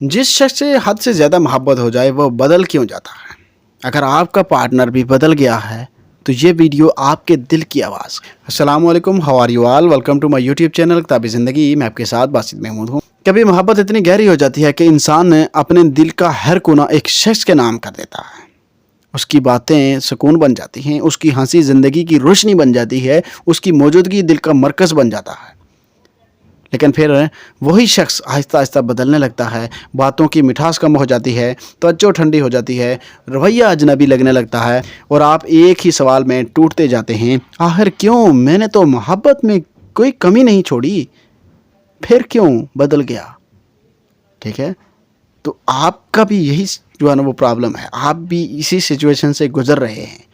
जिस शख्स से हद से ज़्यादा मोहब्बत हो जाए वो बदल क्यों जाता है? अगर आपका पार्टनर भी बदल गया है तो ये वीडियो आपके दिल की आवाज़ है। अस्सलाम वालेकुम, how are you all, welcome to my YouTube channel किताबी ज़िंदगी। मैं आपके साथ बासित महमूद हूँ। कभी मोहब्बत इतनी गहरी हो जाती है कि इंसान अपने दिल का हर कोना एक शख्स के नाम कर देता है। उसकी बातें सुकून बन जाती हैं, उसकी हंसी ज़िंदगी की रोशनी बन जाती है, उसकी मौजूदगी दिल का मरकज़ बन जाता है। लेकिन फिर वही शख्स आहिस्ता आहिस्ता बदलने लगता है, बातों की मिठास कम हो जाती है, तवज्जो ठंडी हो जाती है, रवैया अजनबी लगने लगता है और आप एक ही सवाल में टूटते जाते हैं, आखिर क्यों? मैंने तो मोहब्बत में कोई कमी नहीं छोड़ी, फिर क्यों बदल गया? ठीक है, तो आपका भी यही जो है ना वो प्रॉब्लम है, आप भी इसी सिचुएशन से गुजर रहे हैं।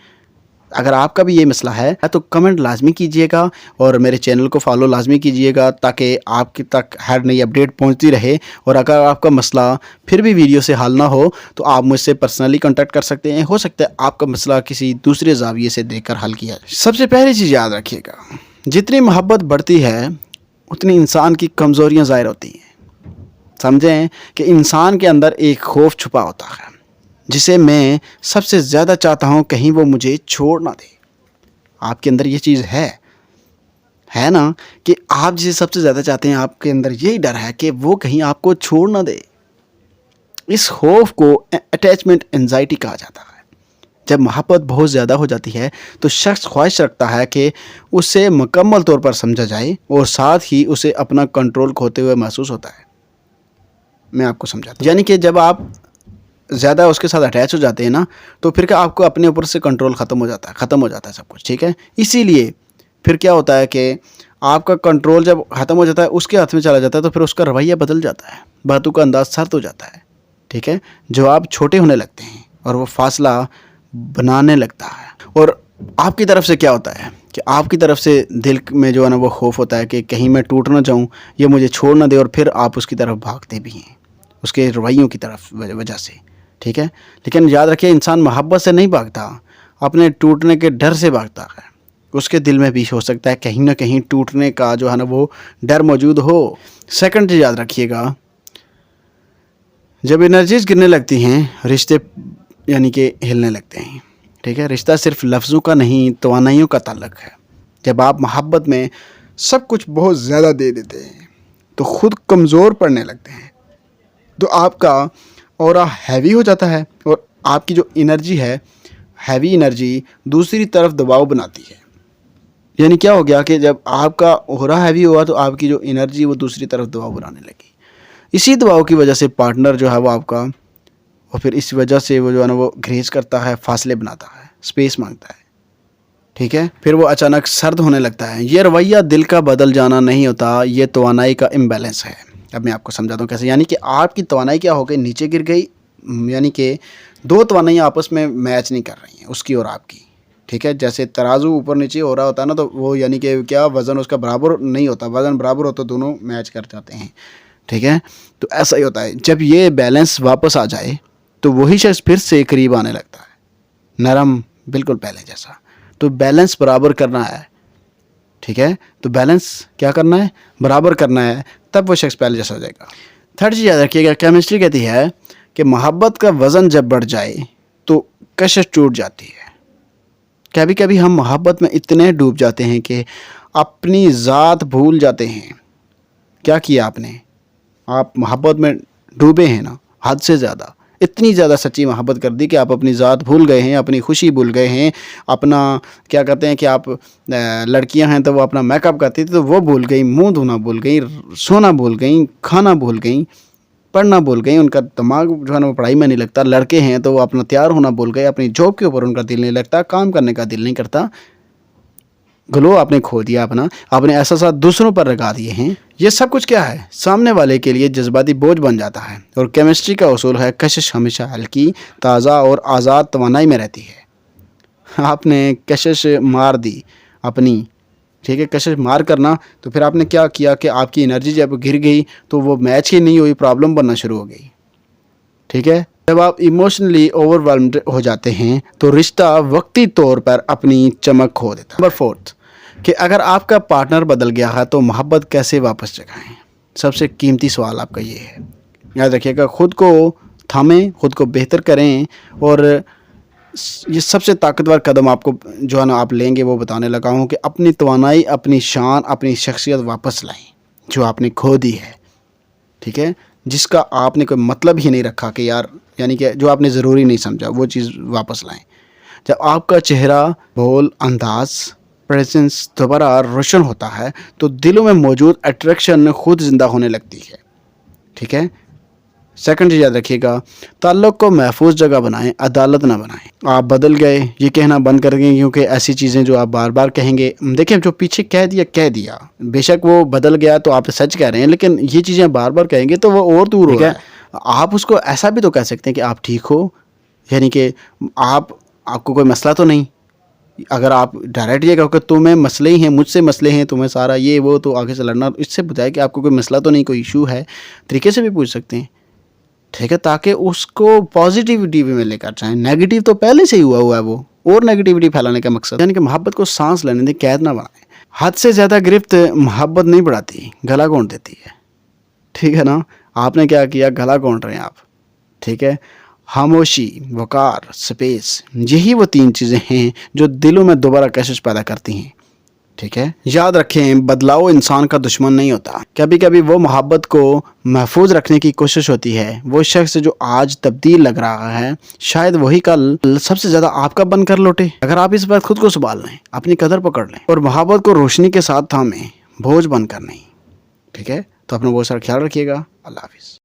अगर आपका भी ये मसला है तो कमेंट लाजमी कीजिएगा और मेरे चैनल को फॉलो लाजमी कीजिएगा ताकि आपके तक हर नई अपडेट पहुंचती रहे। और अगर आपका मसला फिर भी वीडियो से हल ना हो तो आप मुझसे पर्सनली कांटेक्ट कर सकते हैं। हो सकता है आपका मसला किसी दूसरे ज़ाविये से देखकर हल किया जाए। सबसे पहली चीज़ याद रखिएगा, जितनी मोहब्बत बढ़ती है उतनी इंसान की कमज़ोरियाँ ज़ाहिर होती हैं। समझें कि इंसान के अंदर एक खौफ छुपा होता है जिसे मैं सबसे ज़्यादा चाहता हूँ कहीं वो मुझे छोड़ ना दे। आपके अंदर ये चीज़ है ना, कि आप जिसे सबसे ज़्यादा चाहते हैं, आपके अंदर यही डर है कि वो कहीं आपको छोड़ ना दे। इस खौफ को अटैचमेंट एंजाइटी कहा जाता है। जब मोहब्बत बहुत ज़्यादा हो जाती है तो शख्स ख्वाहिश रखता है कि उसे मुकम्मल तौर पर समझा जाए और साथ ही उसे अपना कंट्रोल खोते हुए महसूस होता है। मैं आपको समझाता हूँ। यानी कि जब आप ज़्यादा उसके साथ अटैच हो जाते हैं ना, तो फिर क्या आपको अपने ऊपर से कंट्रोल ख़त्म हो जाता है सब कुछ। ठीक है, इसीलिए फिर क्या होता है कि आपका कंट्रोल जब ख़त्म हो जाता है, उसके हाथ में चला जाता है, तो फिर उसका रवैया बदल जाता है, बातों का अंदाज़ सर्द हो जाता है। ठीक है, जवाब छोटे होने लगते हैं और वो फासला बनाने लगता है। और आपकी तरफ से क्या होता है कि आपकी तरफ से दिल में जो है ना वो खौफ होता है कि कहीं मैं टूट ना जाऊँ, ये मुझे छोड़ ना दे, और फिर आप उसकी तरफ भागते भी हैं उसके रवैयों की तरफ वजह से। ठीक है, लेकिन याद रखिए, इंसान मोहब्बत से नहीं भागता, अपने टूटने के डर से भागता है। उसके दिल में भी हो सकता है कहीं ना कहीं टूटने का जो है ना वो डर मौजूद हो। सेकंड चीज़ याद रखिएगा, जब एनर्जीज गिरने लगती हैं रिश्ते यानी कि हिलने लगते हैं। ठीक है, रिश्ता सिर्फ लफ्ज़ों का नहीं, तवानाइयों का ताल्लुक है। जब आप मोहब्बत में सब कुछ बहुत ज़्यादा दे देते हैं तो ख़ुद कमज़ोर पड़ने लगते हैं, तो आपका ऑरा हैवी हो जाता है और आपकी जो एनर्जी है, हैवी एनर्जी दूसरी तरफ दबाव बनाती है। यानी क्या हो गया कि जब आपका ऑरा हैवी हुआ तो आपकी जो एनर्जी वो दूसरी तरफ दबाव बनाने लगी। इसी दबाव की वजह से पार्टनर जो है वो आपका, और फिर इस वजह से वो जो है ना वो ग्रेज करता है, फासले बनाता है, स्पेस मांगता है। ठीक है, फिर वो अचानक सर्द होने लगता है। ये रवैया दिल का बदल जाना नहीं होता, ये तवानाई का इम्बैलेंस है। अब मैं आपको समझाता हूँ कैसे। यानी कि आपकी तवानाई क्या हो गई, नीचे गिर गई। यानी कि दो तवानाइयाँ आपस में मैच नहीं कर रही हैं, उसकी और आपकी। ठीक है, जैसे तराजू ऊपर नीचे हो रहा होता है ना, तो वो यानी कि क्या वज़न उसका बराबर नहीं होता, वज़न बराबर होता दोनों मैच कर जाते हैं। ठीक है, तो ऐसा ही होता है। जब ये बैलेंस वापस आ जाए तो वही शख्स फिर से करीब आने लगता है, नरम, बिल्कुल पहले जैसा। तो बैलेंस बराबर करना है। ठीक है, तो बैलेंस क्या करना है, बराबर करना है, तब वो शख्स पहले जैसा हो जाएगा। थर्ड चीज़ याद रखिएगा, केमिस्ट्री कहती है कि मोहब्बत का वज़न जब बढ़ जाए तो कशिश टूट जाती है। कभी कभी हम मोहब्बत में इतने डूब जाते हैं कि अपनी ज़ात भूल जाते हैं। क्या किया आपने, आप मोहब्बत में डूबे हैं ना, हद से ज़्यादा, इतनी ज़्यादा सच्ची मोहब्बत कर दी कि आप अपनी ज़ात भूल गए हैं, अपनी खुशी भूल गए हैं, अपना क्या कहते हैं कि आप लड़कियां हैं तो वो अपना मेकअप करती थी तो वो भूल गई, मुंह धोना भूल गई, सोना भूल गई, खाना भूल गई, पढ़ना भूल गई, उनका दिमाग जो है ना वो पढ़ाई में नहीं लगता। लड़के हैं तो वो अपना तैयार होना भूल गए, अपनी जॉब के ऊपर उनका दिल नहीं लगता, काम करने का दिल नहीं करता। ग्लो आपने खो दिया अपना, आपने एहसास दूसरों पर लगा दिए हैं। ये सब कुछ क्या है, सामने वाले के लिए जज्बाती बोझ बन जाता है। और केमिस्ट्री का उसूल है, कशिश हमेशा हल्की, ताज़ा और आज़ाद तवानाई में रहती है। आपने कशिश मार दी अपनी, ठीक है, कशिश मार करना, तो फिर आपने क्या किया कि आपकी एनर्जी जब गिर गई तो वो मैच ही नहीं हुई, प्रॉब्लम बनना शुरू हो गई। ठीक है, जब आप इमोशनली ओवरवेल्म्ड हो जाते हैं तो रिश्ता वक्ती तौर पर अपनी चमक खो देता है। नंबर फोर्थ, कि अगर आपका पार्टनर बदल गया है तो मोहब्बत कैसे वापस जगाएं। सबसे कीमती सवाल आपका ये है। याद रखिएगा, खुद को थामें, खुद को बेहतर करें। और ये सबसे ताकतवर कदम आपको जो है ना आप लेंगे, वो बताने लगा हूँ कि अपनी तवानाई, अपनी शान, अपनी शख्सियत वापस लाएं जो आपने खो दी है, ठीक है, जिसका आपने कोई मतलब ही नहीं रखा कि यार, यानी कि जो आपने ज़रूरी नहीं समझा, वो चीज़ वापस लाएं। जब आपका चेहरा, बोल, अंदाज, प्रेजेंस दोबारा रोशन होता है तो दिलों में मौजूद अट्रैक्शन खुद ज़िंदा होने लगती है, ठीक है। सेकंड चीज़ याद रखिएगा, ताल्लुक़ को महफूज जगह बनाएं, अदालत ना बनाएं। आप बदल गए ये कहना बंद कर देंगे, क्योंकि ऐसी चीज़ें जो आप बार बार कहेंगे, देखिए जो पीछे कह दिया, बेशक वो बदल गया तो आप सच कह रहे हैं, लेकिन ये चीज़ें बार बार कहेंगे तो वो और दूर हो है। आप उसको ऐसा भी तो कह सकते हैं कि आप ठीक हो, यानी कि आपको कोई मसला तो नहीं। अगर आप डायरेक्ट ये कहो कि तुम्हें मसले ही हैं, मुझसे मसले हैं, तुम्हें सारा ये वो, तो आगे से लड़ना, इससे बताया कि आपको कोई मसला तो नहीं, कोई इशू है, तरीके से भी पूछ सकते हैं, ठीक है, ताकि उसको पॉजिटिविटी में लेकर जाएं। नेगेटिव तो पहले से ही हुआ है वो, और नेगेटिविटी फैलाने का मकसद, यानी कि मोहब्बत को सांस लेने दें, कैद ना बनाएं। हद से ज़्यादा गिरफ्त मोहब्बत नहीं बढ़ाती, गला घोंट देती है, ठीक है ना। आपने क्या किया, गला घोंट रहे हैं आप, ठीक है। खामोशी, वक़ार, स्पेस, यही वो 3 चीज़ें हैं जो दिलों में दोबारा कशिश पैदा करती हैं, ठीक है। याद रखें, बदलाव इंसान का दुश्मन नहीं होता। कभी कभी वो मोहब्बत को महफूज रखने की कोशिश होती है। वो शख्स जो आज तब्दील लग रहा है, शायद वही कल सबसे ज़्यादा आपका बनकर लौटे। अगर आप इस बार खुद को संभाल लें, अपनी कदर पकड़ लें और मोहब्बत को रोशनी के साथ थामें, बोझ बनकर नहीं, ठीक है। तो अपना बहुत सारा ख्याल रखिएगा। अल्लाह हाफिज़।